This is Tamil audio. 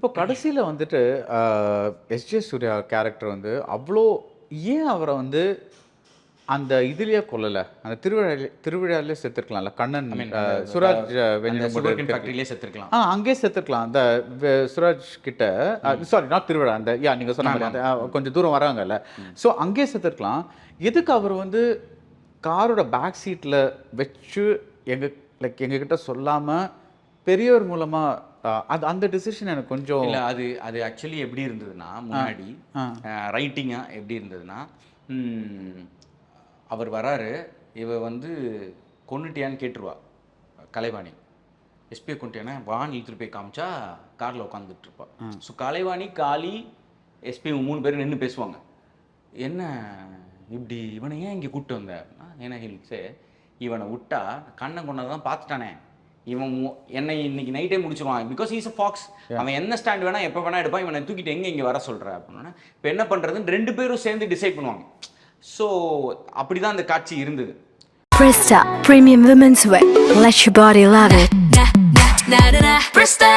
இப்போ கடைசியில் வந்துட்டு எஸ்ஜே சூர்யா கேரக்டர் வந்து அவ்வளோ ஏன் அவரை வந்து அந்த இதுலயே கொல்லல அந்த திருவிழாலே செத்துருக்கலாம்ல கண்ணன் சுராஜ் ஃபேக்டரியிலே செத்துருக்கலாம். அங்கேயே செத்துருக்கலாம் அந்த சுராஜ் கிட்ட சாரி நாட் திருவிழா அந்த நீங்க சொன்ன மாதிரி அந்த கொஞ்சம் தூரம் வராங்கல்ல ஸோ அங்கேயே செத்துருக்கலாம். எதுக்கு அவர் வந்து காரோட பேக் சீட்டில் வச்சு எங்ககிட்ட சொல்லாமல் பெரியவர் மூலமாக அந்த டிசிஷன் எனக்கு கொஞ்சம் இல்லை. அது ஆக்சுவலி எப்படி இருந்ததுன்னா முன்னாடி ரைட்டிங்காக எப்படி இருந்ததுன்னா அவர் வராரு, இவ வந்து கொண்டுட்டியான்னு கேட்டுருவா கலைவாணி. எஸ்பியை கொண்டுட்டியானா வான் இழுத்துட்டு போய் காமிச்சா காரில் உட்காந்துட்டு இருப்பா. ஸோ கலைவாணி காளி எஸ்பி 3 பேரும் நின்று பேசுவாங்க. என்ன இப்படி இவனை ஏன் இங்கே கூப்பிட்டு வந்த அப்படின்னா, ஏன்னா ஹில்ஸே இவனை விட்டா கண்ணை கொண்டதான் பார்த்துட்டானே, இவன் என்னை இன்னைக்கு நைட்டே முடிச்சுருவான். Because is a fox. அவன் என்ன ஸ்டாண்ட் வேணா எப்போ வேணா எடுப்பான். இவனை தூக்கிட்டு இங்கே வர சொல்கிற அப்படின்னா இப்போ என்ன பண்ணுறதுன்னு 2 பேரும் சேர்ந்து டிசைட் பண்ணுவாங்க. ஸோ அப்படி தான் அந்த காட்சி இருந்தது. Presta Premium Women's Wear. Let your body love it. Presta